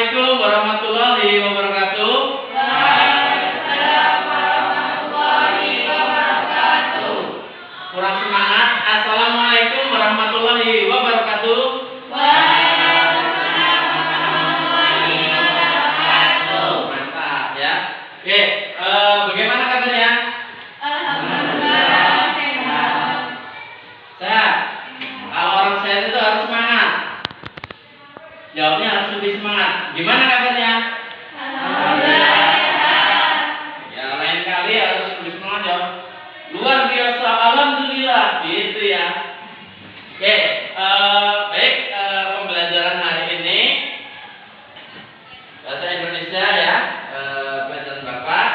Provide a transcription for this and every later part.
Assalamualaikum warahmatullahi wabarakatuh. Waalaikumsalam warahmatullahi wabarakatuh. Kurang semangat. Assalamualaikum warahmatullahi wabarakatuh. Waalaikumsalam warahmatullahi wabarakatuh. Mantap ya. Oke, bagaimana kabarnya? Alhamdulillah sehat. Sehat. Kalau orang sehat itu harus semangat. Jawabnya harus lebih semangat. Gimana kabarnya? Alhamdulillah sehat. Ya, lain kali harus lebih semangat jawab. Luar biasa, alhamdulillah, gitu ya. Oke, baik, pembelajaran hari ini bahasa Indonesia ya, pelajaran Bapak.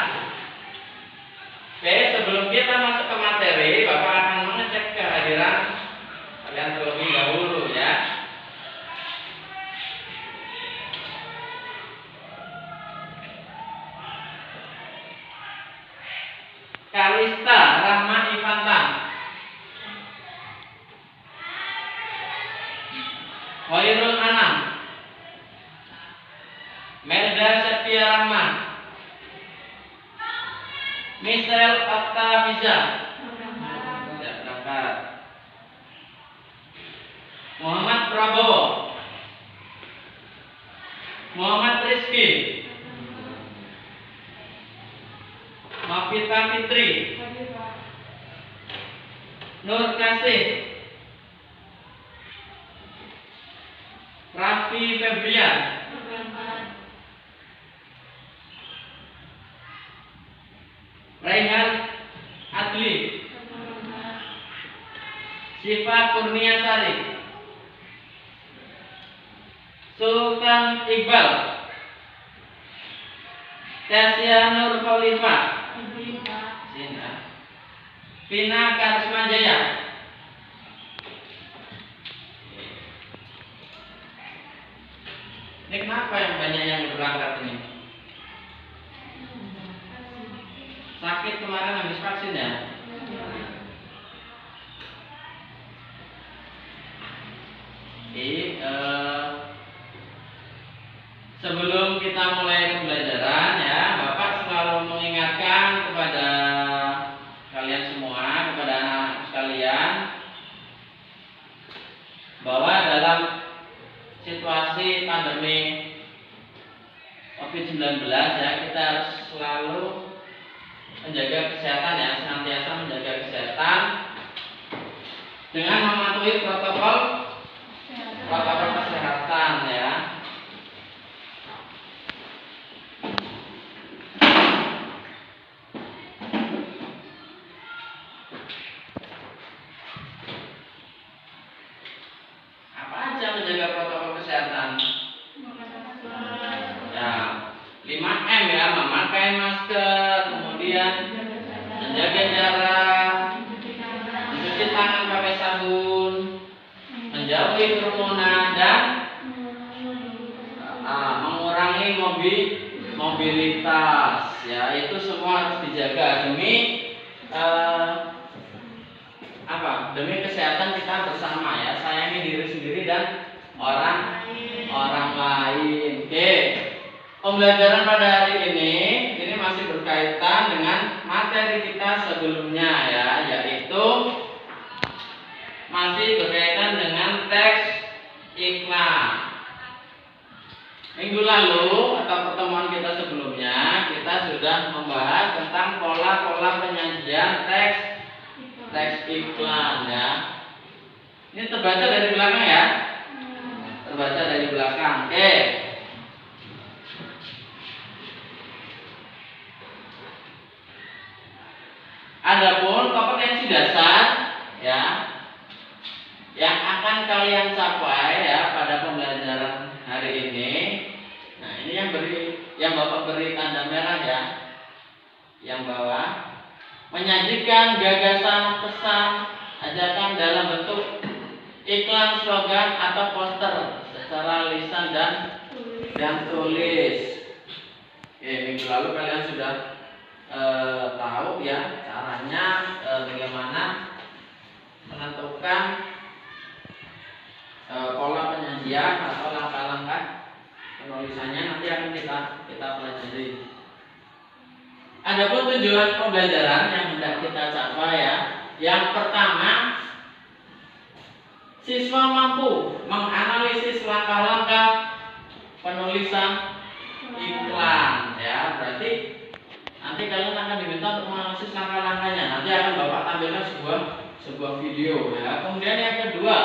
Oke, sebelum kita masuk ke materi, Bapak akan mengecek kehadiran kalian terlebih dahulu ya. Kalista Rahma Ivanta, Hoirul Anam, Melda Septia Rahma, Michelle Octaviza, tidak berangkat. Muhammad Prabowo, Muhammad Rizky, Mafita Fitri, Nur Kasih, Raffi Febrian, Raihan Adli, Siva Kurniasari, Sultan Iqbal, Tasya Nur Khalifah, Vina Karisma Jaya, ini kenapa yang banyak yang berangkat ini? Sakit kemarin habis vaksin ya? Sebelum kita mulai pembelajaran ya, Bapak selalu mengingatkan kepada kalian semua, kepada anak sekalian, bahwa dalam situasi pandemi COVID-19 ya, kita harus selalu menjaga kesehatan ya, senantiasa menjaga kesehatan dengan mematuhi protokol kesehatan ya. Apa aja menjaga protokol kesehatan? Ya, 5M ya, memakai masker, kemudian menjaga jarak, mencuci tangan pakai sabun, menjauhi kerumunan dan mengurangi mobilitas. Ya, itu semua harus dijaga demi demi kesehatan kita bersama ya. Sayangi diri sendiri dan orang lain. Oke. Pembelajaran pada hari ini masih berkaitan dengan materi kita sebelumnya ya, yaitu masih berkaitan dengan teks iklan. Minggu lalu atau pertemuan kita sebelumnya kita sudah membahas tentang pola-pola penyajian teks iklan ya. Ini terbaca dari belakang ya. Terbaca dari belakang. Oke. Adapun kompetensi dasar ya yang akan kalian capai ya pada pembelajaran hari ini. Nah, ini yang Bapak beri tanda merah ya. Yang bawah menyajikan gagasan, pesan, ajakan dalam bentuk iklan, slogan atau poster secara lisan dan tulis. Oke, minggu lalu kalian sudah tahu ya caranya bagaimana menentukan pola penyajian atau langkah-langkah penulisannya nanti akan kita pelajari. Adapun tujuan pembelajaran yang hendak kita capai ya, yang pertama, siswa mampu menganalisis langkah-langkah penulisan iklan ya. Berarti nanti kalian akan diminta untuk menganalisis langkah-langkahnya. Nanti akan Bapak tampilkan sebuah video ya. Kemudian yang kedua,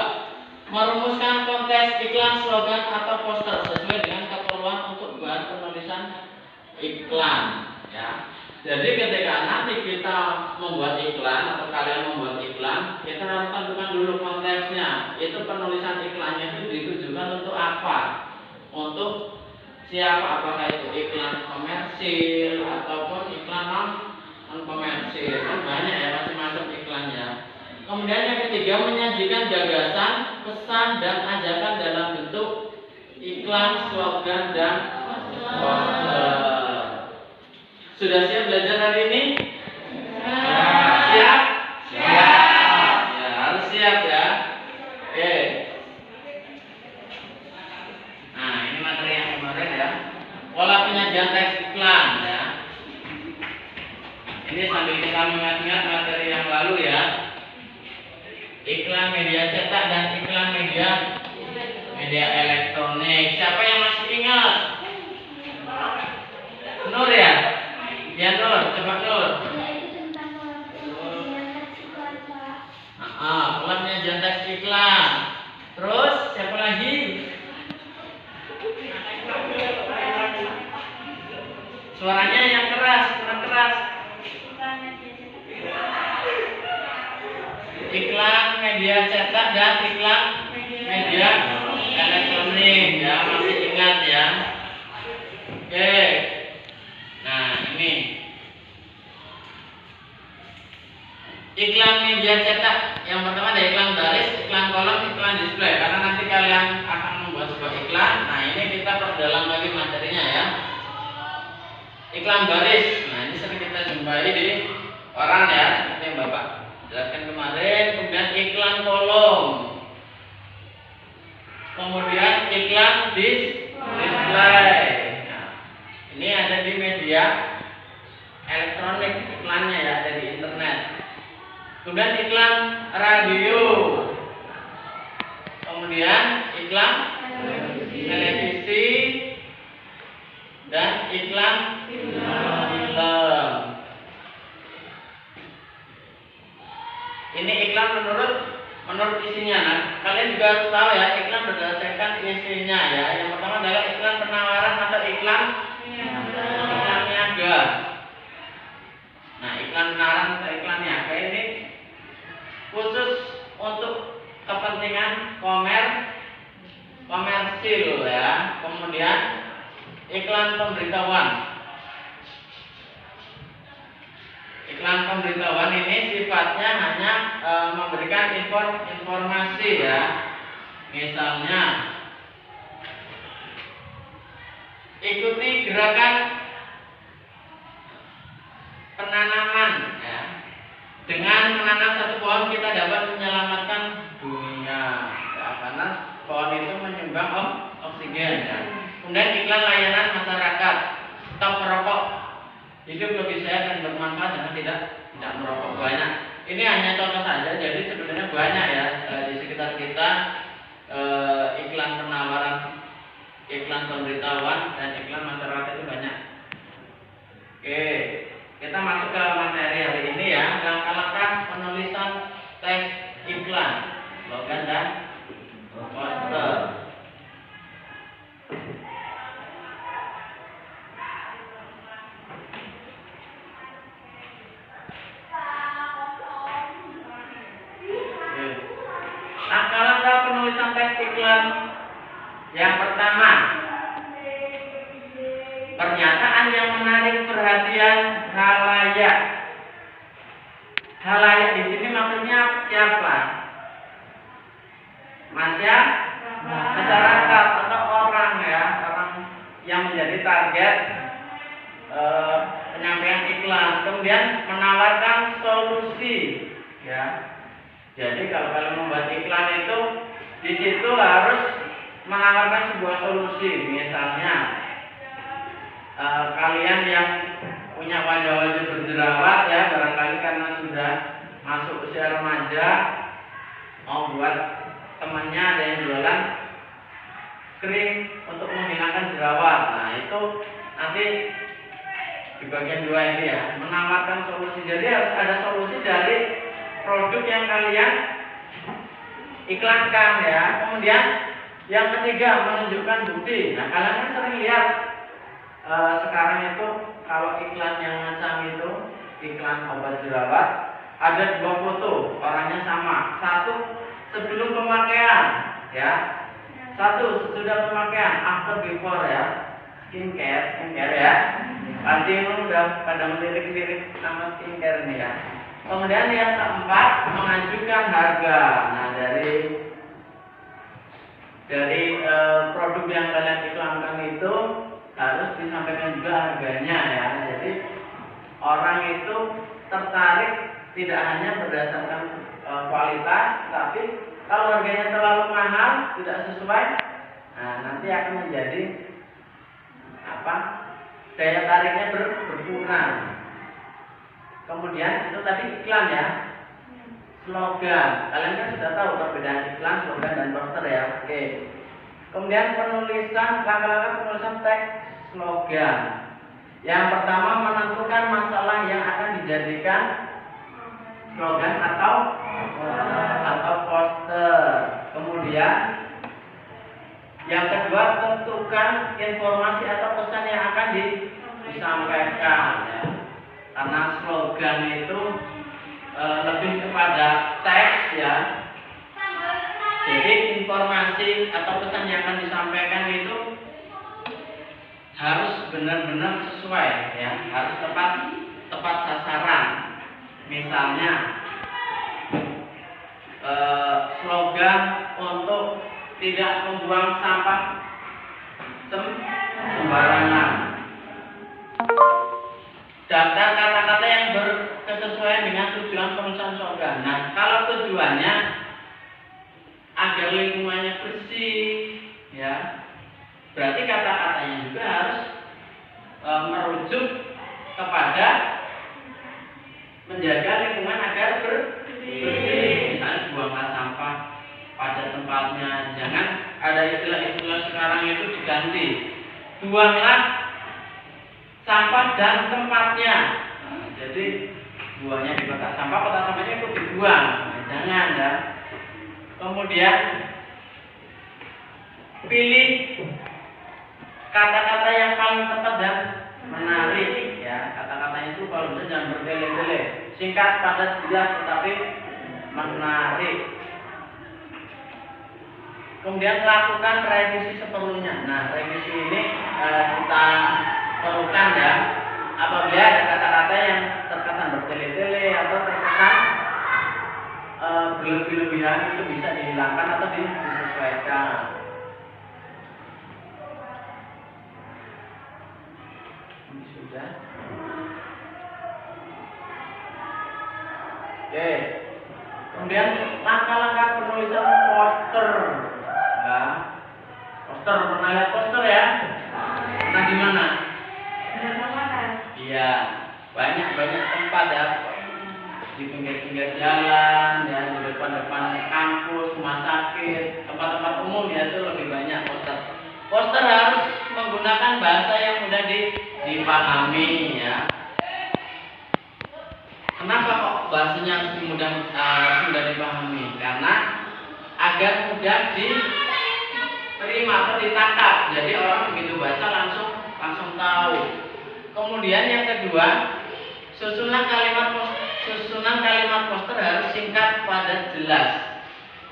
merumuskan konteks iklan, slogan atau poster sesuai dengan keperluan untuk bahan penulisan iklan ya. Jadi ketika nanti kita membuat iklan atau kalian membuat iklan, kita harus tentukan dulu konteksnya. Itu penulisan iklannya itu ditujukan untuk apa? Untuk siapa? Apakah itu iklan komersil ataupun iklan non komersil? Kan banyak ya macam-macam iklannya. Kemudian yang ketiga, menyajikan gagasan, pesan dan ajakan dalam bentuk iklan, slogan dan poster. Sudah siap belajar hari ini? Siap? Siap. Ya, harus siap ya. Oke. Nah, ini materi yang kemarin ya. Pola penyajian teks iklan ya. Ini sambil kita mengingat-ingat materi yang lalu ya. Iklan media cetak dan iklan media elektronik. Siapa yang masih ingat? Nur ya? Ya Nur, coba Nur. Pola penyajian teks iklan. Terus siapa lagi? Suaranya yang keras, kurang keras. Iklan media cetak dan iklan media elektronik ya, masih ingat ya. Oke. Nah, ini iklan media cetak. Yang pertama ada iklan baris, iklan kolom, iklan display. Karena nanti kalian akan membuat sebuah iklan. Nah, ini kita perdalam lagi materinya ya. Iklan baris. Nah, ini sering kita jumpai di koran ya, seperti yang Bapak jelaskan kemarin. Kemudian iklan kolom. Kemudian iklan display. Nah, ini ada di media elektronik iklannya ya, ada di internet. Kemudian iklan radio. Kemudian iklan televisi dan iklan film. Ini iklan menurut isinya. Nah, kalian juga harus tahu ya, iklan berdasarkan isinya ya. Yang pertama adalah iklan penawaran atau iklan niaga. Nah, iklan penawaran atau iklan niaga ini khusus untuk kepentingan komersil ya. Kemudian iklan pemberitahuan. Iklan pemberitahuan ini sifatnya hanya memberikan informasi ya. Misalnya, ikuti gerakan penanaman ya. Dengan menanam satu pohon kita dapat menyelamatkan dunia ya, karena pohon itu menyumbang oksigen ya. Kemudian iklan layanan masyarakat, stop merokok, hidup lebih sehat dan bermanfaat dengan tidak merokok. Banyak. Ini hanya contoh saja, jadi sebenarnya banyak ya di sekitar kita iklan penawaran, iklan pemberitahuan dan iklan masyarakat itu banyak. Oke, kita masuk ke materi hari ini ya, langkah-langkah penulisan teks iklan, slogan dan poster. Langkah-langkah penulisan teks iklan. Yang pertama, pernyataan yang menarik perhatian halayak. Halayak di sini maksudnya siapa? Masyarakat atau orang ya, orang yang menjadi target penyampaian iklan. Kemudian menawarkan solusi ya. Jadi kalau kalian membuat iklan itu di situ harus menawarkan sebuah solusi. Misalnya kalian yang punya wajah-wajah berjerawat ya, barangkali karena sudah masuk usia remaja, mau buat temannya ada yang jualan krim untuk menghilangkan jerawat. Nah itu nanti di bagian 2 ini ya, menawarkan solusi. Jadi harus ada solusi dari produk yang kalian iklankan ya. Kemudian yang ketiga, menunjukkan bukti. Nah kalian kan sering lihat sekarang itu kalau iklan yang macam itu, iklan obat jerawat, ada 2 foto, orangnya sama. Satu sebelum pemakaian ya, satu sesudah pemakaian, after before ya, skincare ya. Pasti ini udah pada melirik-lirik nama skincare ini ya. Kemudian yang keempat, mengajukan harga. Nah dari produk yang kalian iklankan itu harus disampaikan juga harganya ya. Jadi orang itu tertarik tidak hanya berdasarkan kualitas, tapi kalau harganya terlalu mahal, tidak sesuai, nah nanti akan menjadi daya tariknya berkurang. Kemudian itu tadi iklan ya, slogan. Kalian kan sudah tahu perbedaan iklan, slogan dan poster ya. Oke. Kemudian penulisan, langkah-langkah penulisan teks slogan. Yang pertama, menentukan masalah yang akan dijadikan slogan atau poster. Kemudian yang kedua, tentukan informasi atau pesan yang akan disampaikan ya. Karena slogan itu lebih kepada teks ya. Jadi informasi atau pesan yang akan disampaikan itu harus benar-benar sesuai ya, harus tepat sasaran. Misalnya slogan untuk tidak membuang sampah sembarangan. Daftar kata-kata yang berkesesuaian dengan tujuan penulisan slogan. Nah, kalau tujuannya agar lingkungannya bersih, ya, berarti kata-katanya juga harus merujuk kepada menjaga lingkungan agar bersih. Misalnya buanglah sampah pada tempatnya. Jangan ada istilah-istilah sekarang itu diganti. Buanglah sampah dan tempatnya. Nah, jadi buangnya di kotak sampahnya itu dibuang. Nah, jangan ya. Kemudian pilih kata-kata yang paling tepat dan menarik ya. Kata-katanya itu kalau bisa jangan bertele-tele, singkat, padat, jelas, tetapi menarik. Kemudian lakukan revisi seperlunya. Nah, revisi ini kita perlukan ya apabila ada kata-kata yang terkesan bertele-tele atau terkesan berlebih-lebihan, itu bisa dihilangkan atau disesuaikan. Ini sudah. Oke. Kemudian langkah-langkah penulisan poster. Ya. Poster, pernah lihat poster ya? Pernah di mana? Iya, banyak tempat ya, di pinggir-pinggir jalan, ya, di depan-depan kampus, rumah sakit, tempat-tempat umum ya, itu lebih banyak poster. Poster harus menggunakan bahasa yang mudah dipahami ya. Kenapa kok bahasanya harus mudah dipahami? Karena agar mudah diterima atau ditangkap. Jadi orang begitu baca langsung tahu. Kemudian yang kedua, susunan kalimat poster harus singkat, padat, jelas,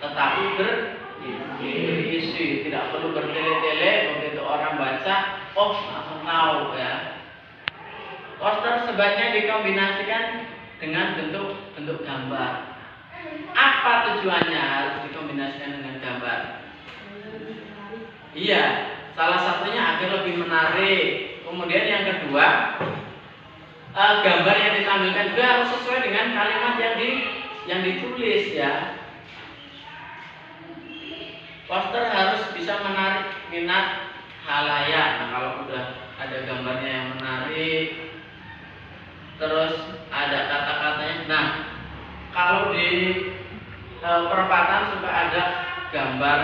tetapi berisi. Tidak perlu bertele-tele. Begitu orang baca, langsung tahu ya. Poster sebaiknya dikombinasikan dengan bentuk gambar. Apa tujuannya harus dikombinasikan dengan gambar? Iya, salah satunya agar lebih menarik. Kemudian yang kedua, gambar yang ditampilkan juga harus sesuai dengan kalimat yang ditulis ya. poster harus bisa menarik minat khalayak. Nah, kalau udah ada gambarnya yang menarik, terus ada kata-katanya. Nah, kalau di perempatan suka ada gambar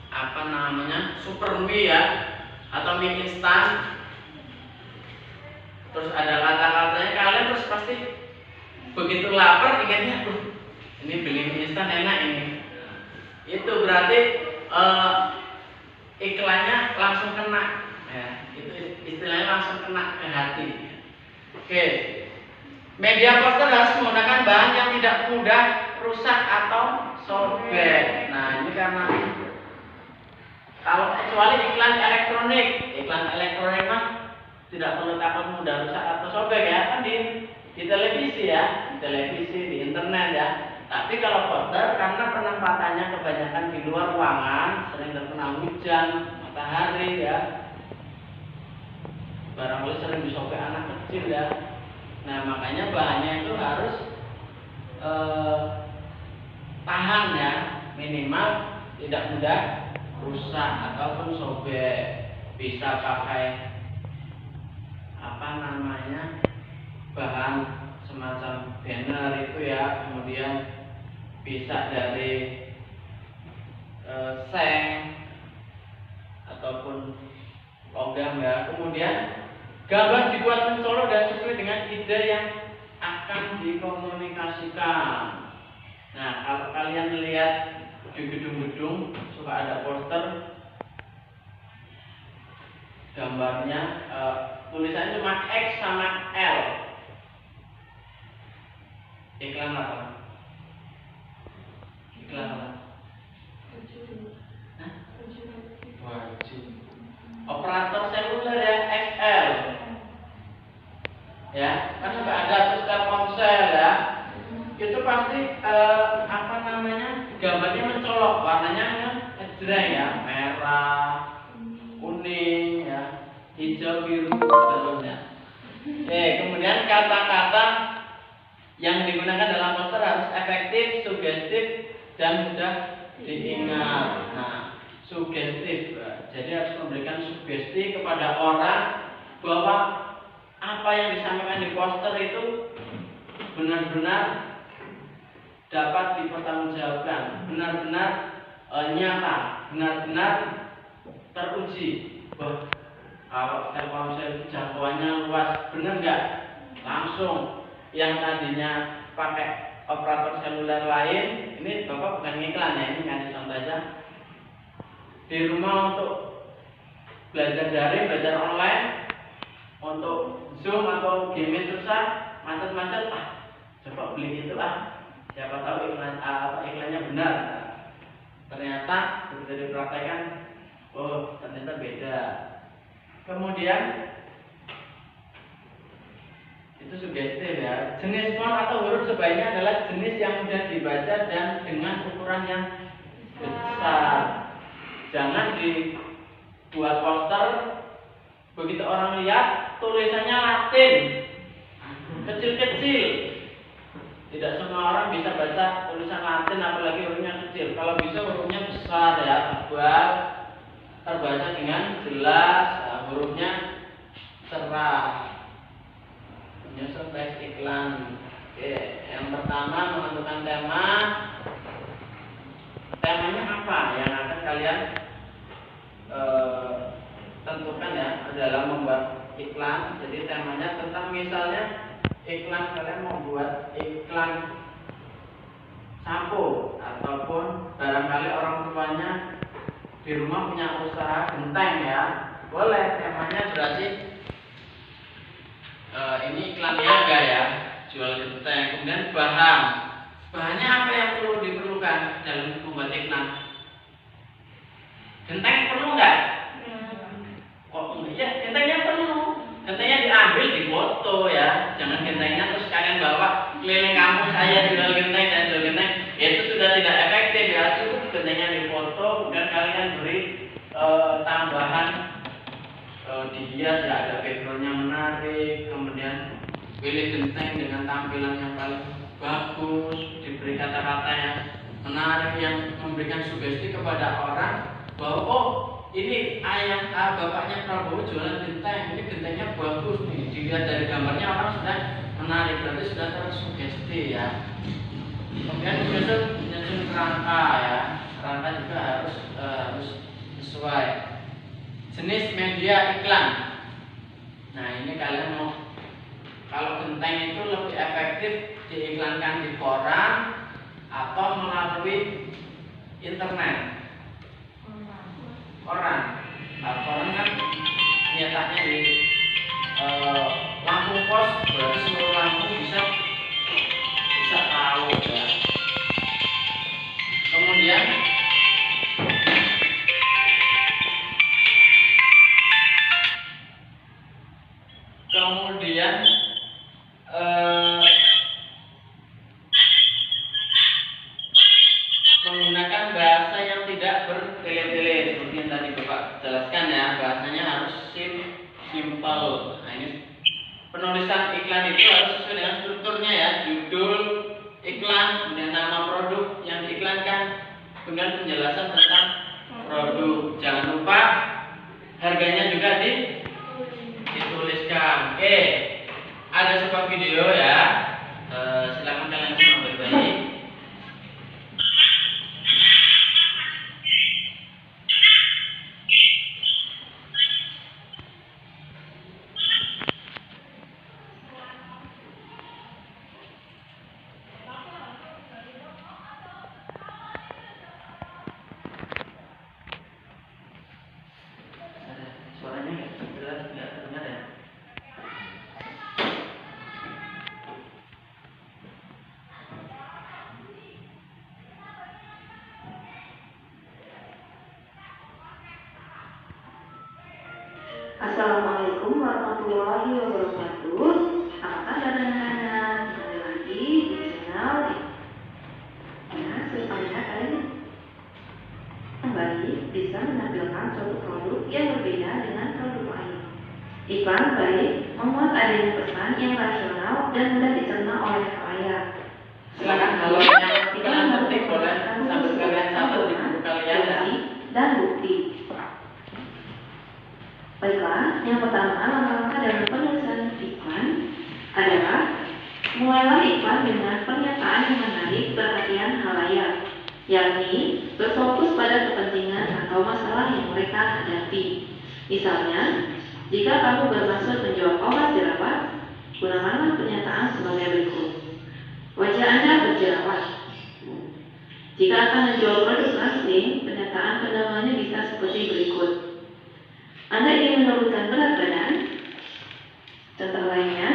apa namanya, super mie ya, atau mie instan. Terus ada kata-katanya, kalian terus pasti begitu lapar ingatnya, ini beli mie instan enak ini. Itu berarti iklannya langsung kena, ya, itu istilahnya langsung kena ke hati. Oke, media poster harus menggunakan bahan yang tidak mudah rusak atau sobek. Nah, ini karena kalau kecuali iklan elektronik mah tidak perlu takut mudah rusak atau sobek ya, kan di televisi ya, di internet ya. Tapi kalau poster karena penempatannya kebanyakan di luar ruangan, sering terkena hujan, matahari ya, barangkali sering disobek anak kecil ya. Nah, makanya bahannya itu harus tahan ya, minimal tidak mudah rusak ataupun sobek. Bisa pakai apa namanya, bahan semacam banner itu ya, kemudian bisa dari seng ataupun logam ya. Kemudian gambar dibuat mencolok dan sesuai dengan ide yang akan dikomunikasikan. Nah, kalau kalian lihat di gedung-gedung suka ada poster gambarnya tulisannya cuma X sama L. Iklan apa? Iklan apa? Hah? Baju. Operator seluler ya, XL. Ya, kan suka ada terus Telkomsel ya. Itu pasti apa namanya, gambarnya mencolok, warnanya ngejreng ya, merah, kuning ya, hijau, biru, seterusnya. Kemudian kata-kata yang digunakan dalam poster harus efektif, sugestif, dan mudah diingat. Nah, sugestif, jadi harus memberikan sugesti kepada orang bahwa apa yang disampaikan di poster itu benar-benar dapat dipertanggungjawabkan, benar-benar nyata, benar-benar teruji. Kalau Telkomsel jangkauannya luas, benar nggak? Langsung. Yang tadinya pakai operator seluler lain, ini Bapak bukan ngiklan ya, ini ngasih contoh aja. Di rumah untuk belajar daring, belajar online, untuk Zoom atau game susah, macet-macet, coba beli itu siapa tahu iklannya benar. Ternyata begitu dipraktekkan, ternyata beda. Kemudian itu sugestif ya. Jenis font atau huruf sebaiknya adalah jenis yang mudah dibaca dan dengan ukuran yang besar. Jangan dibuat poster begitu orang lihat tulisannya Latin, kecil-kecil. Tidak semua orang bisa baca tulisan Latin, apalagi hurufnya kecil. Kalau bisa hurufnya besar ya, tebal, terbaca dengan jelas, hurufnya cerah. Menyusun teks iklan. Oke, yang pertama menentukan tema. Temanya apa yang akan kalian tentukan ya dalam membuat iklan. Jadi temanya tentang, misalnya iklan, kalian mau buat iklan sampo ataupun barangkali orang tuanya di rumah punya usaha genteng ya, boleh temanya berarti ini iklan niaga ya, jual genteng. Kemudian bahannya apa yang perlu diperlukan dalam membuat iklan? Genteng perlu nggak? Kok ya, gentengnya perlu. Gentengnya diambil, difoto ya, jangan gentengnya terus kalian bawa keliling kampung, saya jual genteng, itu sudah tidak efektif ya. Cukup gentengnya difoto, kemudian kalian beri tambahan dihias ya, ada backgroundnya menarik, kemudian pilih genteng dengan tampilan yang paling bagus, diberi kata-kata yang menarik, yang memberikan sugesti kepada orang bahwa oh ini bapaknya Prabowo jualan genteng, ini gentengnya bagus nih. Dilihat dari gambarnya orang sudah menarik, berarti sudah tersugesti ya. Kemudian menyusun kerangka ya, kerangka juga harus sesuai. Jenis media iklan. Nah ini kalian mau, kalau genteng itu lebih efektif diiklankan di koran atau melalui internet. Koran. Nah, koran kan nyatanya di Lampung Pos, berarti seluruh Lampung bisa tahu ya. Kemudian menggunakan bahasa yang tidak bertele-tele seperti yang tadi Bapak jelaskan ya, bahasanya harus simple. Nah, ini penulisan iklan itu harus sesuai dengan strukturnya ya, judul iklan, kemudian nama produk yang diiklankan, kemudian penjelasan tentang produk. Jangan lupa harganya juga dituliskan. Oke, ada sebuah video ya, silakan kalian simak baik-baik. Suaranya nggak jelas, nggak terdengar ya. Assalamualaikum warahmatullahi wabarakatuh. Apa kabar anak-anak? Kembali lagi di channel supaya kalian kembali bisa menampilkan suatu produk yang berbeda dengan produk lain. Iklan baik memuat adanya pesan yang rasional dan mudah dicerna oleh khalayak. Silakan kalau yang kalian ketik boleh sambil kalian catat di buku kalian ya. Dan bukti. Baiklah, yang pertama langkah-langkah dalam penulisan iklan adalah mulailah iklan dengan pernyataan yang menarik perhatian khalayak, yakni berfokus pada kepentingan atau masalah yang mereka hadapi. Misalnya, jika kamu bermaksud menjual obat jerawat, gunakanlah pernyataan sebagai berikut. Wajah Anda berjerawat. Jika akan menjual produk langsing, pernyataan pendahuluannya bisa seperti berikut. Anda ingin menurunkan berat badan? Contoh lainnya,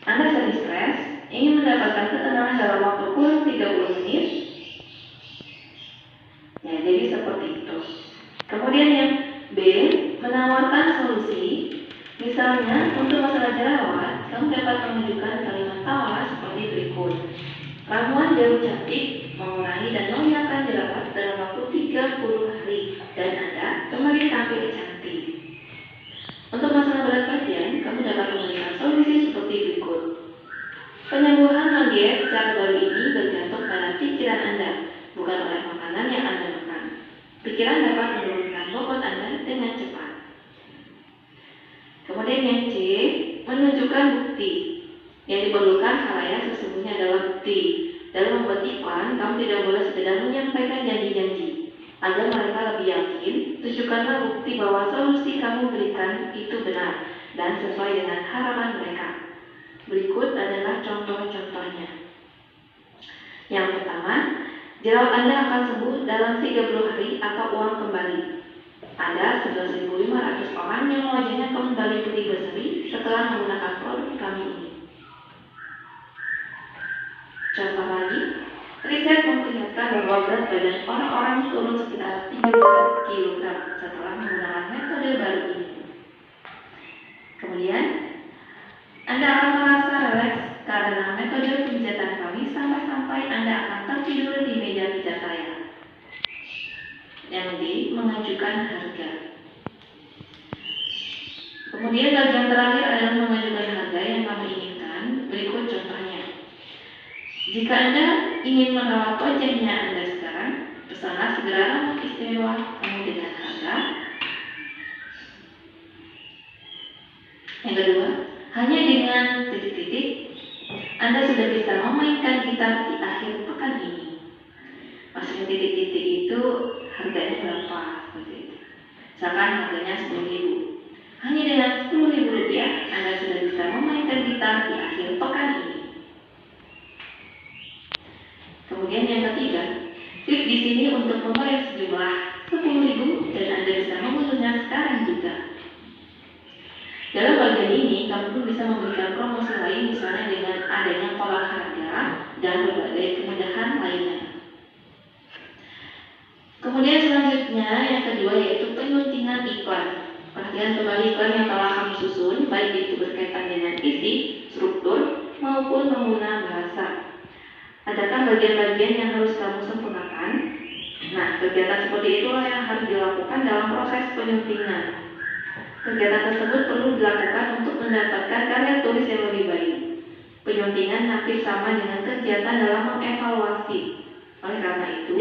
Anda sering stres, ingin mendapatkan ketenangan dalam waktu kurang 30 menit? Ya, jadi seperti itu. Kemudian yang B, menawarkan solusi. Misalnya, untuk masalah jerawat, kamu dapat menunjukkan kalimat tawar seperti berikut. Ramuan jarum cantik mengurangi dan menghilangkan jerawat dalam waktu 30 hari dan Anda kembali tampil cantik. Untuk masalah berat badan, kamu dapat memberikan solusi seperti berikut. Penyembuhan diet cara baru ini bergantung pada pikiran Anda, bukan oleh makanan yang Anda makan. Pikiran dapat menurunkan bobot Anda dengan cepat. Kemudian yang C, menunjukkan bukti. Yang diperlukan khalayak sesungguhnya adalah bukti. Dalam membuat iklan, kamu tidak boleh sekedar menyampaikan janji-janji. Agar mereka lebih yakin, tunjukkanlah bukti bahwa solusi kamu berikan itu benar dan sesuai dengan harapan mereka. Berikut adalah contoh-contohnya. Yang pertama, jerawat Anda akan sembuh dalam 30 hari atau uang kembali. Ada 11.500 orang yang wajahnya kembali putih berseri setelah menggunakan produk kami ini. Contoh lagi, riset memperlihatkan bahwa berat badan orang-orang turun sekitar 3 kg setelah menggunakan metode baru ini. Kemudian, Anda akan merasa rileks karena metode pemijatan kami sampai Anda akan tertidur di meja pijat saya. Yang D, mengajukan harga. Kemudian bagian terakhir adalah mengajukan harga yang kami inginkan. Berikut contohnya. Jika Anda ingin merawat wajahnya Anda Sangat segera amat istimewa kamu dengan harga. Yang kedua, hanya dengan titik-titik Anda sudah bisa memainkan gitar di akhir pekan ini. Maksudnya titik-titik itu harganya berapa? Seperti itu. Misalkan harganya 10.000. Hanya dengan 10.000 rupiah Anda sudah bisa memainkan gitar di akhir pekan ini. Kemudian yang ketiga, klik di sini untuk membayar sejumlah 10.000 dan Anda bisa mengunduhnya sekarang juga. Dalam bagian ini, kamu pun bisa memberikan promosi lain misalnya dengan adanya pola harga dan berbagai kemudahan lainnya. Kemudian selanjutnya yang kedua yaitu penyuntingan iklan. Perhatikan kembali iklan yang telah kami susun, baik itu berkaitan dengan isi, struktur, maupun pengguna bahasa. Adakah bagian-bagian yang harus kamu sempurnakan? Nah, kegiatan seperti itulah yang harus dilakukan dalam proses penyuntingan. Kegiatan tersebut perlu dilakukan untuk mendapatkan karya tulis yang lebih baik. Penyuntingan hampir sama dengan kegiatan dalam mengevaluasi. Oleh karena itu,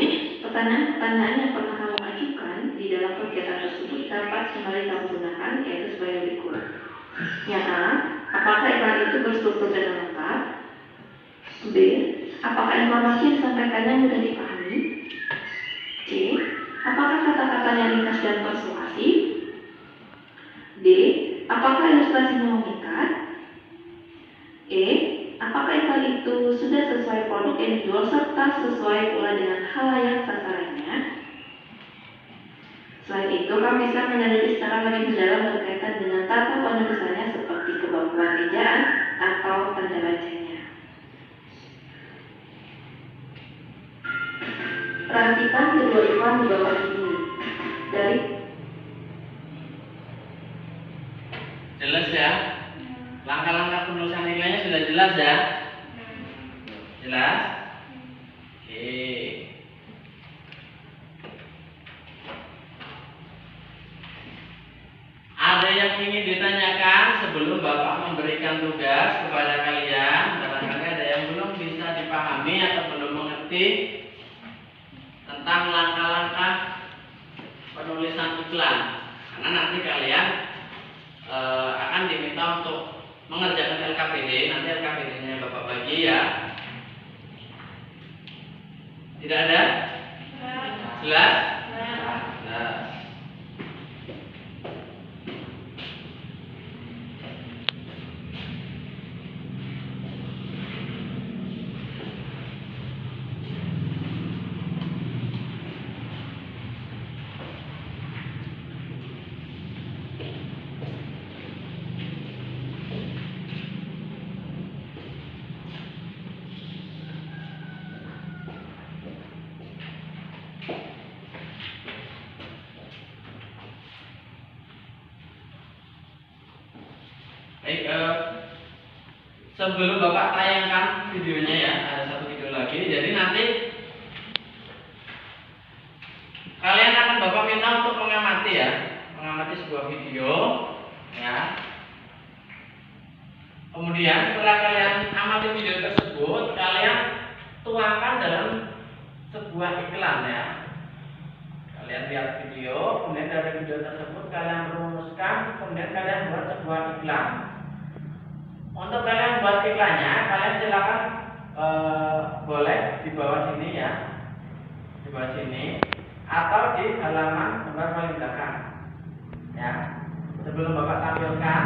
pertanyaan-pertanyaan yang pernah kamu ajukan di dalam kegiatan tersebut dapat kembali kamu gunakan, yaitu sebagai berikut. Yang A, apakah iklan itu berstruktur dan lengkap? B, apakah informasi yang disampaikannya mudah dipahami? C, apakah kata-katanya ringkas dan persuasif? D, apakah ilustrasinya memikat? E, apakah iklan itu sudah sesuai produk yang dijual serta sesuai pula dengan khalayak sasarannya? Selain itu, kamu bisa meneliti secara lebih mendalam berkaitan dengan tata penulisannya seperti kebagusan ejaan atau tanda bacanya. Perhatikan kedua iklan di bawah ini. Dari Jelas ya? Langkah-langkah penulisan iklannya sudah jelas ya? Jelas? Oke. Ada yang ingin ditanyakan sebelum Bapak memberikan tugas kepada kalian? Barangkali ada yang belum bisa dipahami atau belum mengerti tentang langkah-langkah penulisan iklan. Karena nanti kalian akan diminta untuk mengerjakan LKPD. Nanti LKPD-nya Bapak bagi ya. Tidak ada? Jelas? Jelas. Baik, sebelum Bapak tayangkan videonya ya, ada satu video lagi. Jadi nanti kalian akan Bapak minta untuk mengamati ya, mengamati sebuah video ya. Kemudian setelah kalian amati video tersebut, kalian tuangkan dalam sebuah iklan ya. Kalian lihat video, kemudian dari video tersebut kalian rumuskan, kemudian kalian buat sebuah iklan. Untuk kalian buat iklannya, kalian silakan boleh di bawah sini ya, di bawah sini, atau di halaman gambar paling belakang. Ya, sebelum Bapak tampilkan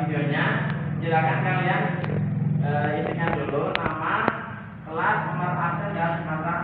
videonya, silakan kalian isikan dulu nama, kelas, nomor absen dan mata.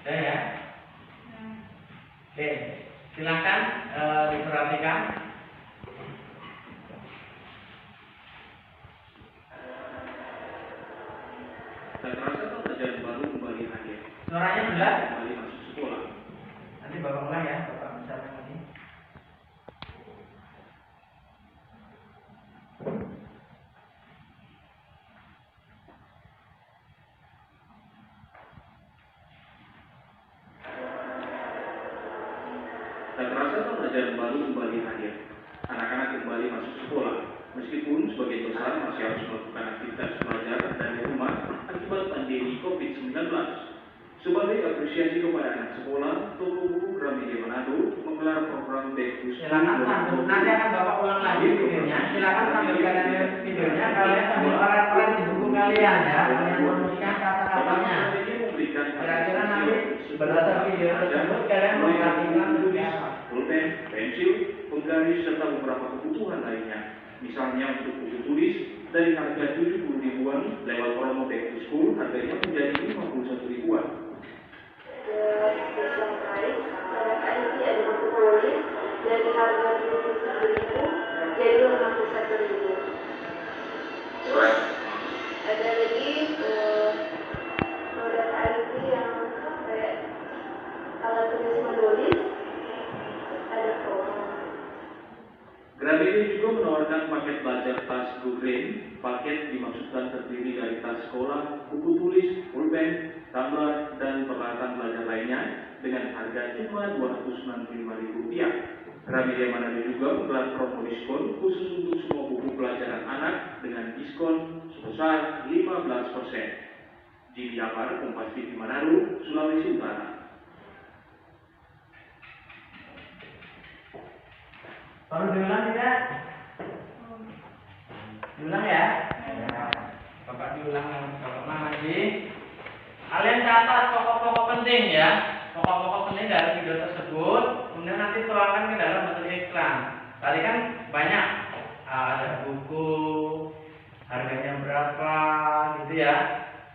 Ya. Oke, silakan diperhatikan. Tak terasa pelajaran baru kembali hadir. Suaranya jelas? Kembali masuk sekolah. Nanti Bapak ulang ya, Bapak misalnya lagi. Tak terasa pelajaran baru kembali hadir. Anak-anak kembali masuk sekolah. Meskipun sebagian besar masih harus melakukan aktivitas belajar dari rumah akibat pandemi COVID-19. Sebagai apresiasi kepada anak sekolah, toko buku Gramedia Manado menggelar program Back to School. Silakan sambung. Nanti akan Bapak ulang lagi videonya. Silakan sambil kalian lihat videonya, kalian sambil orang-orang di buku kalian ya. Kalian menuliskan kata-katanya. Kira-kira nanti berdasar video tersebut kalian memperhatikan tulisnya apa? Pulpen, pensil, penggaris serta beberapa kebutuhan lainnya. Misalnya untuk buku tulis dari harga 70 ribuan lewat promo Back to School harganya menjadi 51 ribuan. Special price pada IT ada buku tulis dari harga 77.000 jadi 51.000. Terus ada lagi produk IT yang kayak alat tulis menulis ada promo. Gramedia juga menawarkan paket belajar tas Go Green. Paket dimaksudkan terdiri dari tas sekolah, buku tulis, pulpen, tumbler, dan peralatan belajar lainnya dengan harga cuma Rp265.000. Gramedia Manado juga menggelar promo diskon khusus untuk semua buku pelajaran anak dengan diskon sebesar 15%. Jimmy Dapar, Kompas TV Manado, Sulawesi Utara. Perlu diulang tidak? Diulang ya? Ya. Bapak diulang, Bapak lagi. Kalian catat pokok-pokok penting ya. Pokok-pokok penting dari video tersebut. Kemudian nanti tuangkan ke dalam bentuk iklan. Tadi kan banyak. Ada buku, harganya berapa, gitu ya.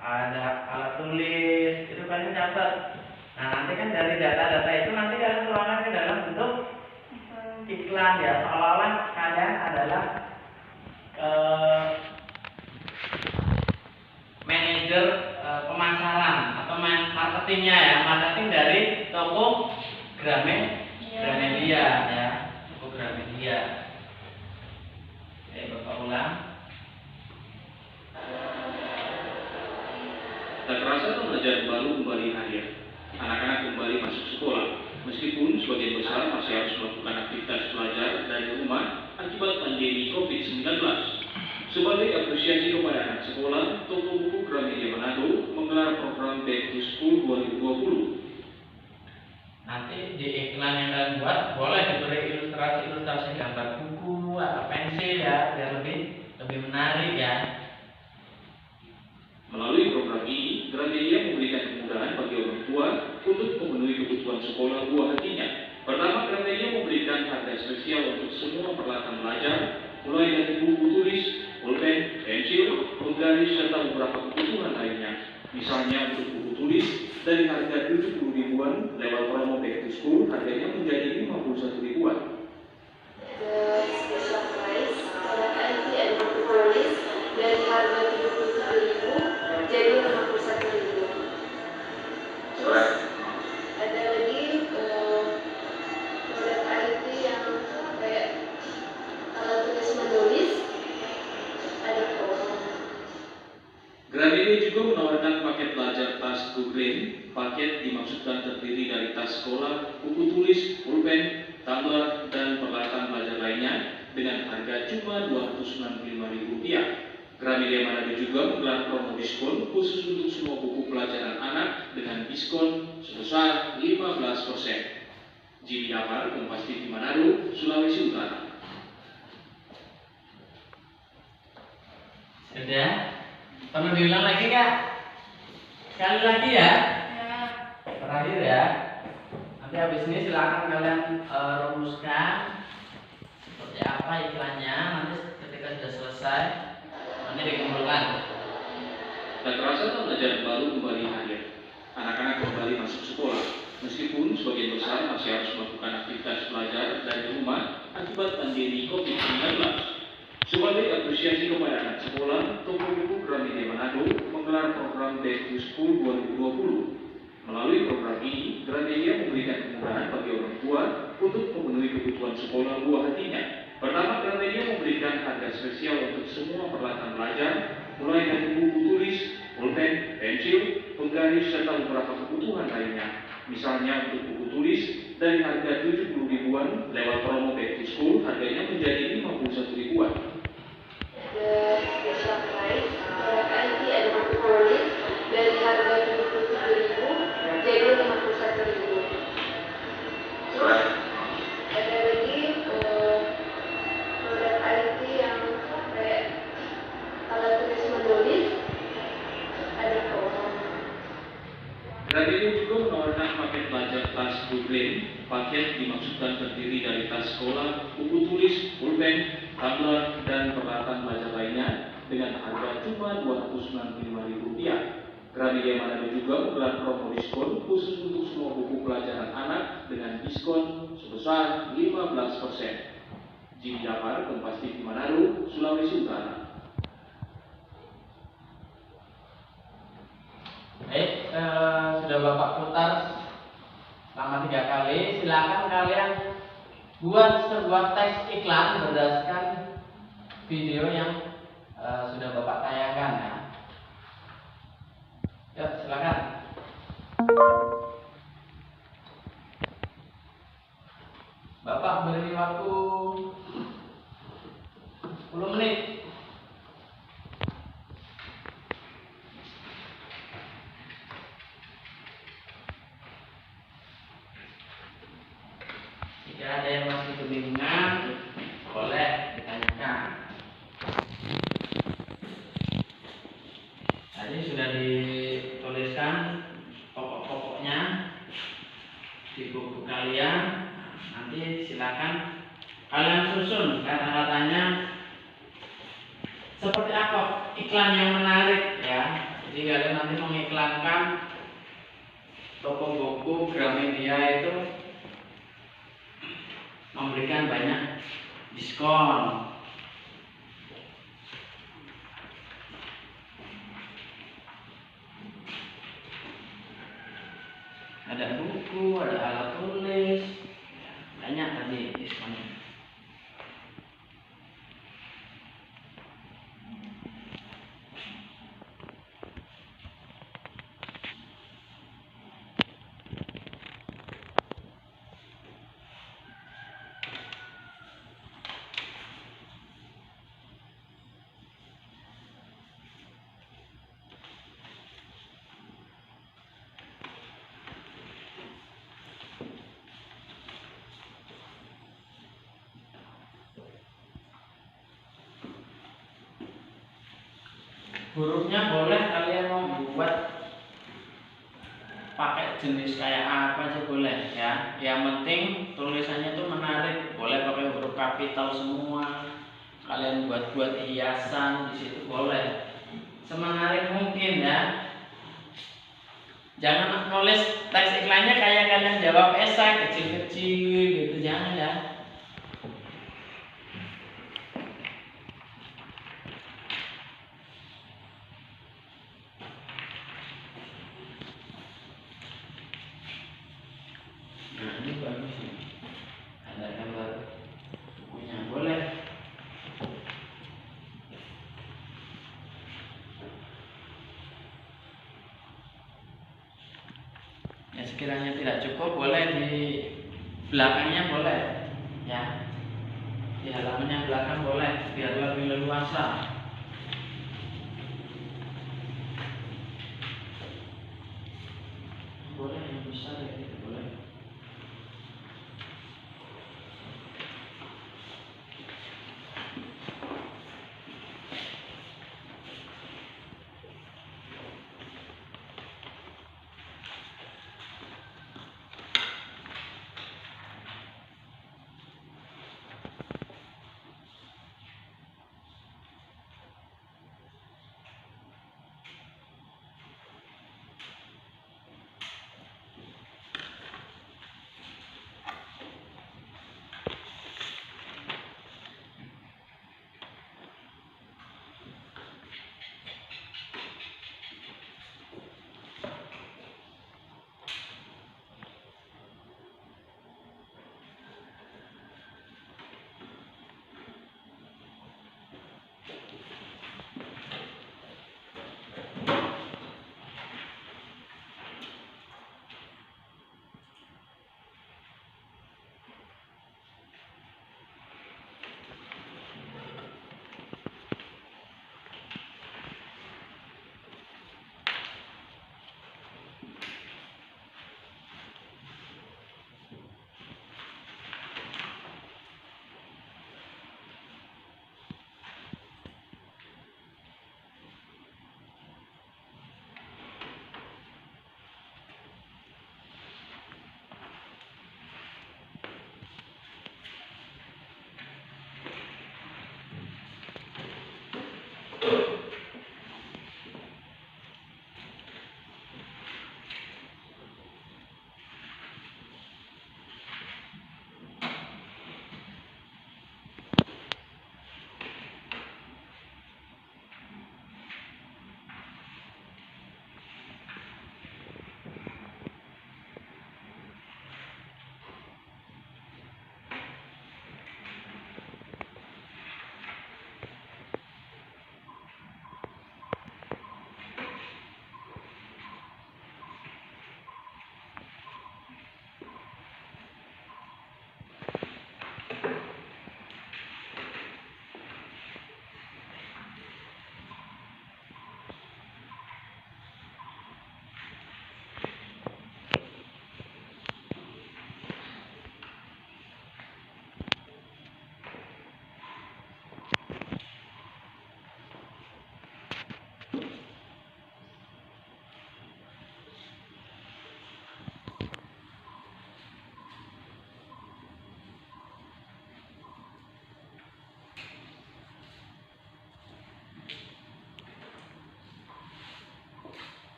Ada alat tulis, itu kalian catat. Nah nanti kan dari data-data itu nanti kalian tuangkan ke dalam bentuk iklan ya, seolah-olah kalian adalah manajer pemasaran atau marketingnya ya, marketing dari toko Gramedia ya, toko Gramedia. Oke, Bapak ulang. Tak terasa pelajaran baru kembali hadir. Anak-anak kembali masuk sekolah. Meskipun sebagian besar masih harus melakukan aktivitas belajar dari rumah akibat pandemi COVID-19. Sebagai apresiasi kepada anak sekolah, toko buku Gramedia Manado menggelar program Back to School 2020. Nanti di iklan yang kalian buat boleh diberi ilustrasi-ilustrasi gambar buku atau pensil ya, biar lebih menarik ya. Melalui program ini, Gramedia memberikan kemudahan bagi orang tua untuk memenuhi kebutuhan sekolah buah hatinya. Pertama, Gramedia memberikan harga spesial untuk semua peralatan belajar, mulai dari buku tulis, pulpen, pensil, penggaris, serta beberapa kebutuhan lainnya. Misalnya untuk buku tulis, dari harga 70 ribuan lewat promo Back to School, harganya menjadi 51 ribuan. Special price pada IT ada buku tulis dari harga 77.000 jadi 51.000. Terus ada lagi produk IT yang kayak alat tulis menulis ada promo. Gramedia juga menawarkan paket belajar tas Go Green. Paket dimaksudkan terdiri dari tas sekolah, buku tulis, pulpen, tumbler, dan peralatan belajar lainnya dengan harga cuma Rp265.000. Gramedia Manado juga menggelar promo diskon khusus untuk semua buku pelajaran anak dengan diskon sebesar 15%. Jimmy Dapar, Kompas TV Manado, Sulawesi Utara. Sudah? Perlu diulang lagi Kak? Sekali lagi ya? Terakhir ya. Nanti habis ini silakan kalian rumuskan seperti apa iklannya. Nanti ketika sudah selesai nanti dikumpulkan. Tak terasa pelajaran baru kembali hadir. Anak-anak kembali masuk sekolah. Meskipun sebagian besar masih harus melakukan aktivitas belajar dari rumah akibat pandemi COVID-19. Sebagai apresiasi kepada anak sekolah, toko buku Gramedia Manado menggelar program Back to School 2020. Melalui program ini, Gramedia memberikan kemudahan bagi orang tua untuk memenuhi kebutuhan sekolah buah hatinya. Pertama, Gramedia memberikan harga spesial untuk semua peralatan belajar, mulai dari buku tulis, pulpen, pensil, penggaris, serta beberapa kebutuhan lainnya. Misalnya untuk buku tulis, dari harga 70 ribuan lewat promo Back to School, harganya menjadi 51 ribuan. The special price produk IT ada buku tulis dari harga 77.000 jadi 51.000. Terus ada lagi produk IT yang kayak alat tulis menulis ada promo. Gramedia juga menawarkan paket belajar tas Go Green. Paket dimaksudkan terdiri dari tas sekolah, buku tulis, pulpen, tumbler, dan peralatan belajar lainnya dengan harga cuma Rp295.000. Gramedia Manado juga menggelar promo diskon khusus untuk semua buku pelajaran anak dengan diskon sebesar 15%. Jim Jafar, Kompas TV Manado, Sulawesi Utara. Baik, sudah Bapak putar selama 3 kali. Silakan kalian buat sebuah teks iklan berdasarkan video yang sudah Bapak tayangkan ya. Ya, silakan. Bapak beri waktu 10 menit. Jika ada yang masih kebingungan, boleh ditanyakan. Tadi sudah dituliskan pokok-pokoknya di buku kalian. Nanti silakan kalian susun kata-katanya seperti apa iklan yang menarik ya. Jadi kalian nanti mengiklankan toko buku Gramedia itu memberikan banyak diskon. Ada buku, ada alat tulis, ya, banyak tadi diskonnya. Hurufnya boleh kalian mau buat pakai jenis kayak apa aja boleh ya. Yang penting tulisannya itu menarik. Boleh pakai huruf kapital semua. Kalian buat hiasan di situ boleh. Semenarik mungkin ya. Jangan nulis teks iklannya kayak kalian jawab esai kecil-kecil gitu, jangan ya. Nah ini bagus nih, ada gambar bukunya boleh. Ya sekiranya tidak cukup boleh di belakangnya boleh ya, di halamannya belakang boleh biar lebih leluasa. Boleh yang besar ya gitu boleh.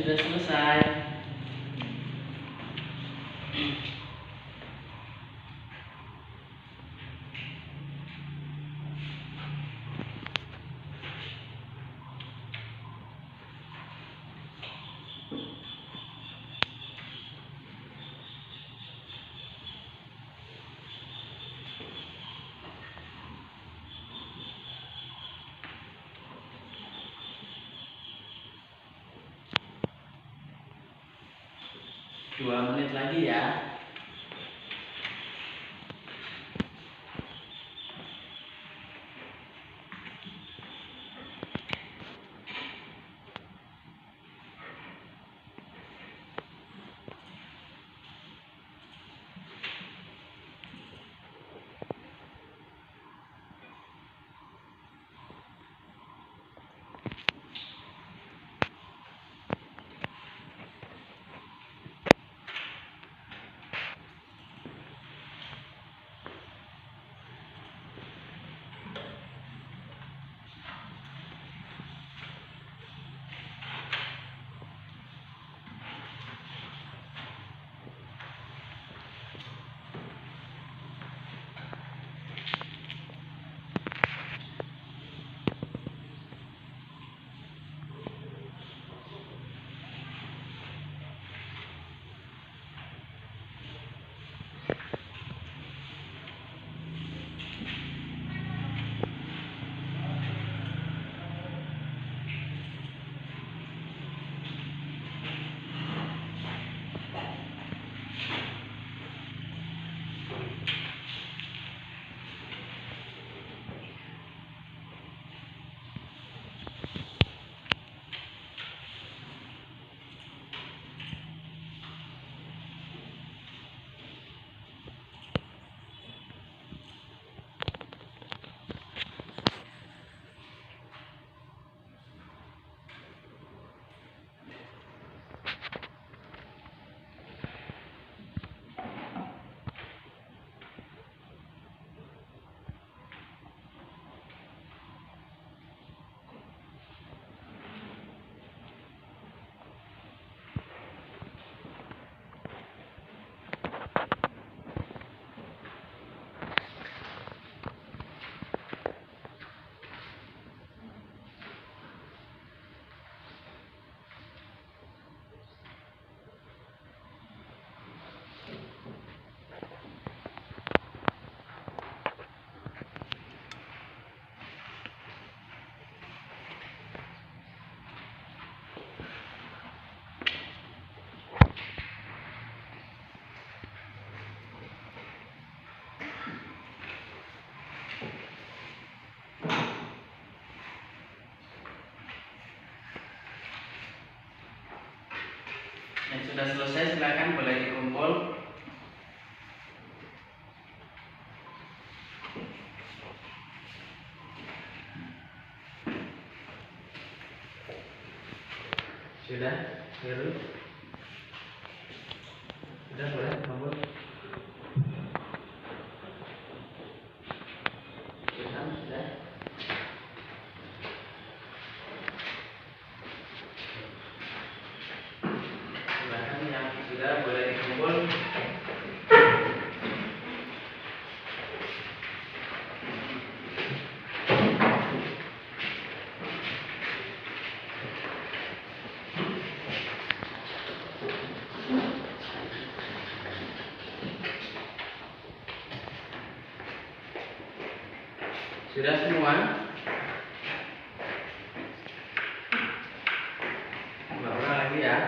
sudah selesai. Dua menit lagi ya. Yang sudah selesai silakan boleh dikumpul. Sudah, Heru? Sudah boleh kumpul. Sudah. Silakan yang sudah boleh dikumpul. Sudah semua? Ulang lagi ya.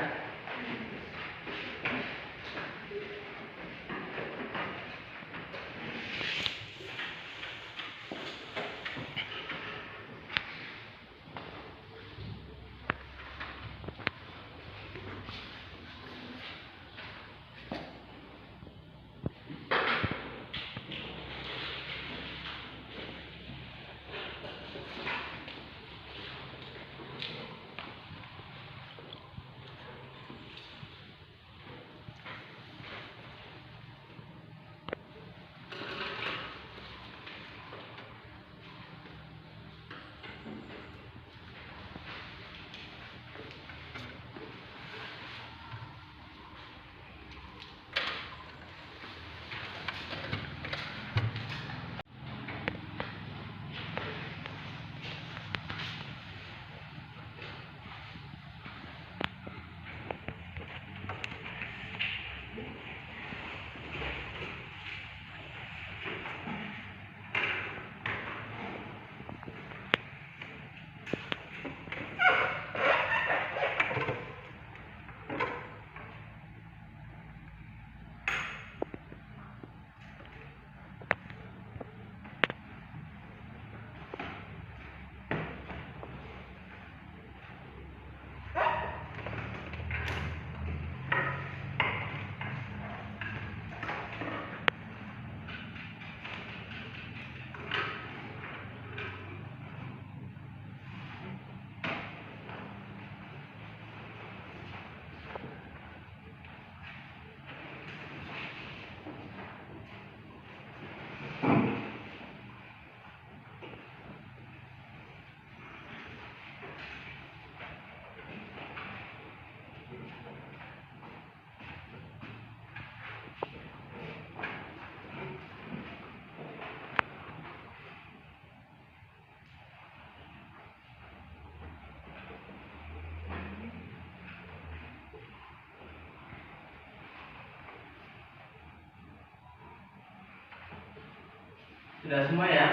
Sudah semua ya?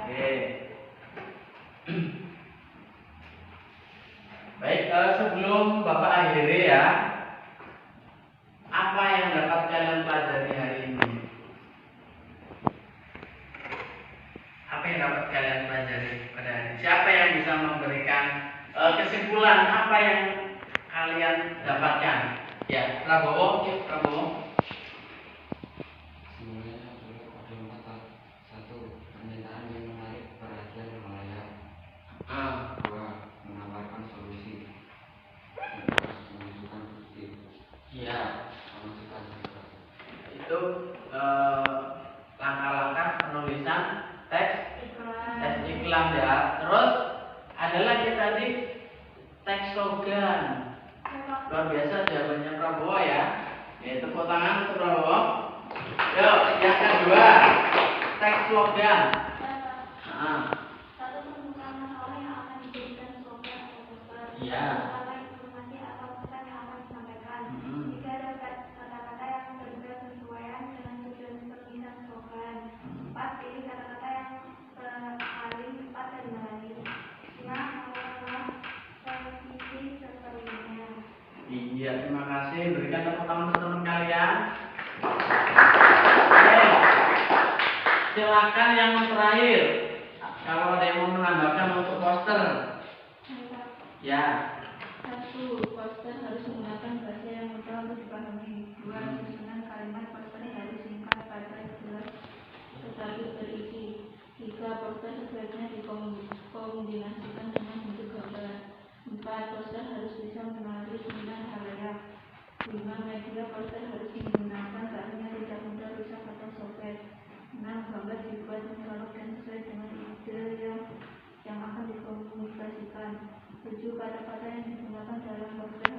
Oke. Baik, sebelum Bapak akhiri ya, apa yang dapat kalian pelajari hari ini? Apa yang dapat kalian pelajari pada hari ini? Siapa yang bisa memberikan kesimpulan apa yang kalian dapatkan? Ya, Prabowo, Prabowo. Semuanya ada 4 hal. 1. Pernyataan yang menarik perhatian halayak. 2. Menawarkan solusi. 3. Menunjukkan bukti. Ya, Memasukkan juga. itu langkah-langkah penulisan teks iklan ya. Terus ada lagi tadi teks slogan. Luar biasa jawabannya Prabowo ya. Yaitu tepuk tangan untuk Prabowo. Yuk, yang kedua teks slogan. Satu pembukaan masalah yang akan dijadikan slogan atau poster. Iya. Dua, informasi atau pesan yang akan disampaikan. Mm-mm. 3, ada kata-kata yang berkesesuaian dengan tujuan penulisan slogan. 4, pilih kata-kata yang paling tepat dan menarik. 5, mengolah posisi seperlunya. Iya, terima kasih. Berikan tepuk tangan untuk teman kalian. Oke. Silakan yang terakhir. Kalau ada yang mau menambahkan untuk poster. Ya. 1. Poster harus menggunakan bahasa yang mudah untuk dipahami. 2. Susunan kalimat poster harus singkat, padat, jelas, tetapi berisi. 3. Poster sebaiknya dikombinasikan dengan bentuk gambar. 4. Poster harus bisa menarik minat halayak. 5. Media poster harus menggunakan bahan yang tidak mudah rusak atau sobek. 6. Gambar dibuat mencolok dan sesuai dengan ide yang akan dikomunikasikan. 7. Kata-kata yang digunakan dalam poster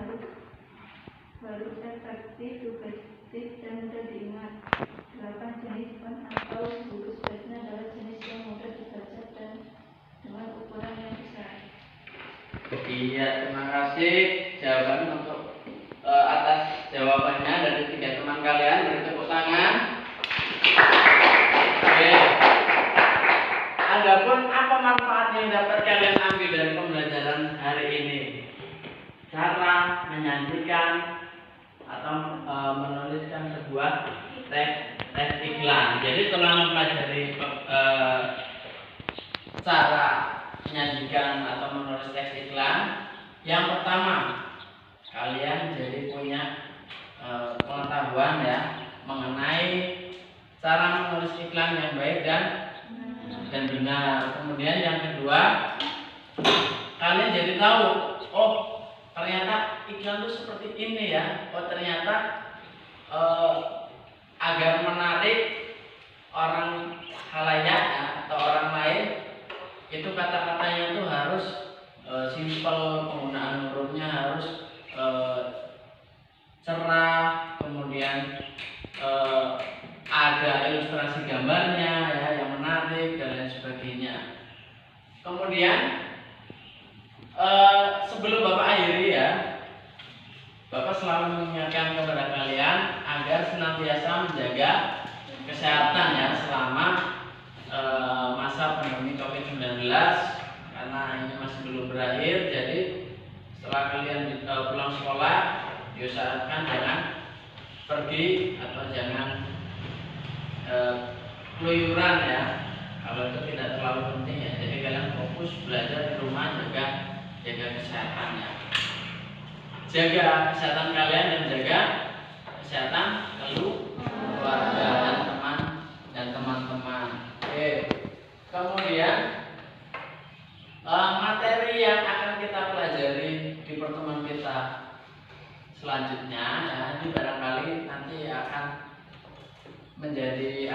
harus efektif, sugestif, dan mudah diingat. 8. Jenis font atau buku sebaiknya adalah jenis yang mudah dibaca dan dengan ukuran yang besar. Iya, terima kasih jawaban untuk atas jawabannya dari 3 teman kalian. Beri tepuk tangan. Oke. Adapun apa manfaat yang dapat kalian ambil dari pembelajaran hari ini? Cara menyajikan atau menuliskan sebuah teks iklan. Jadi setelah mempelajari cara menyajikan atau menulis teks iklan, yang pertama kalian jadi punya pengetahuan ya mengenai cara menulis iklan yang baik dan benar. Kemudian yang kedua, kalian jadi tahu, oh ternyata iklan itu seperti ini ya. Oh ternyata agar menarik orang halayak ya, atau orang lain, itu kata-katanya itu harus simpel, penggunaan hurufnya harus cerah, kemudian ada ilustrasi gambarnya ya yang menarik dan lain sebagainya. Kemudian sebelum Bapak akhiri ya, Bapak selalu mengingatkan kepada kalian agar senantiasa menjaga kesehatan ya selama masa pandemi COVID-19, karena ini masih belum berakhir. Jadi setelah kalian pulang sekolah, diusahakan jangan pergi atau jangan keluyuran ya, kalau itu tidak terlalu penting ya. Jadi kalian fokus belajar di rumah, jaga kesehatannya, jaga kesehatan kalian dan jaga kesehatan keluarga dan teman-teman. Oke. Kemudian materi yang akan kita pelajari di pertemuan kita selanjutnya ya, ini barangkali nanti akan menjadi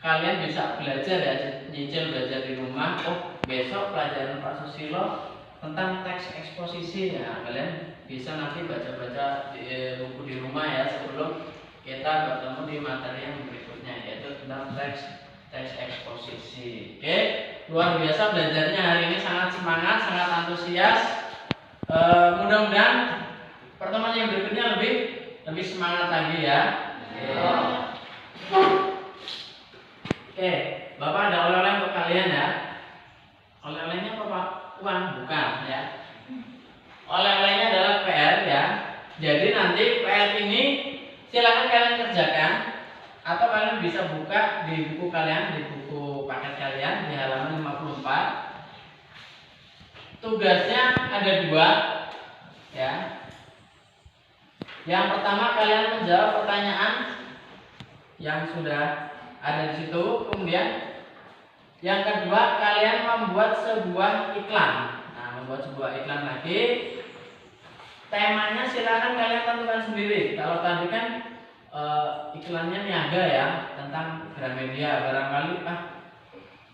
kalian bisa belajar ya, nyicil belajar di rumah. Oh besok pelajaran Pak Susilo tentang teks eksposisi ya, kalian bisa nanti baca-baca di buku di rumah ya sebelum kita bertemu di materi yang berikutnya, yaitu tentang teks eksposisi. Oke, luar biasa belajarnya hari ini, sangat semangat, sangat antusias. Mudah-mudahan pertemuan yang berikutnya lebih semangat lagi ya. Oke, Bapak ada oleh-oleh untuk kalian ya. Oleh-olehnya apa Pak? Uang? Bukan ya. Oleh-olehnya adalah PR ya. Jadi nanti PR ini silakan kalian kerjakan atau kalian bisa buka di buku kalian, di buku paket kalian di halaman 54. Tugasnya ada 2 ya. Yang pertama kalian menjawab pertanyaan yang sudah ada di situ. Kemudian yang kedua kalian membuat sebuah iklan. Nah, membuat sebuah iklan lagi. Temanya silakan kalian tentukan sendiri. Kalau tadi kan iklannya niaga ya, tentang Gramedia. Barangkali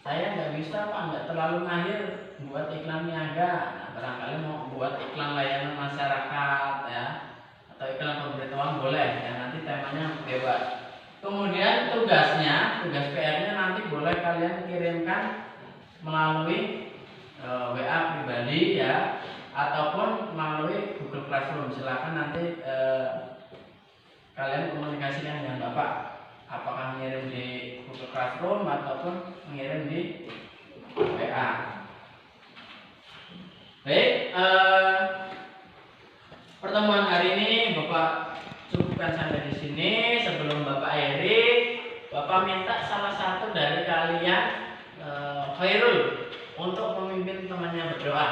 saya nggak bisa Pak, nggak terlalu mahir buat iklan niaga. Nah, barangkali mau buat iklan layanan masyarakat ya, atau iklan pemberitahuan boleh ya, nanti temanya bebas. Kemudian tugas PR-nya nanti boleh kalian kirimkan melalui WA pribadi ya, ataupun melalui Google Classroom. Silakan nanti kalian komunikasikan dengan Bapak, apakah mengirim di Google Classroom ataupun mengirim di WA. Baik, pertemuan hari ini Bapak cukupkan sampai di sini. Sebelum Bapak akhiri, Bapak minta salah satu dari kalian, Khairul, untuk memimpin temannya berdoa.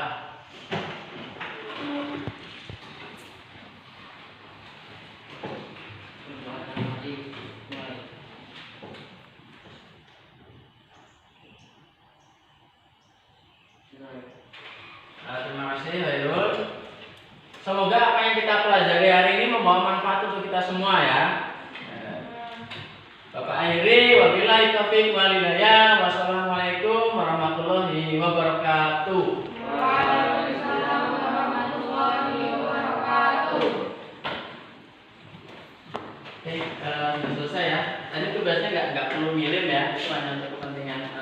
Terima kasih Khairul. Semoga apa yang kita pelajari hari ini membawa manfaat untuk kita semua ya. Bapak akhiri, wabillahi taufiq wal hidayah. Wassalamualaikum warahmatullahi wabarakatuh. Waalaikumsalam warahmatullahi wabarakatuh. Oke, sudah selesai ya. Tadi tugasnya nggak perlu ngirim ya, itu hanya untuk kepentingan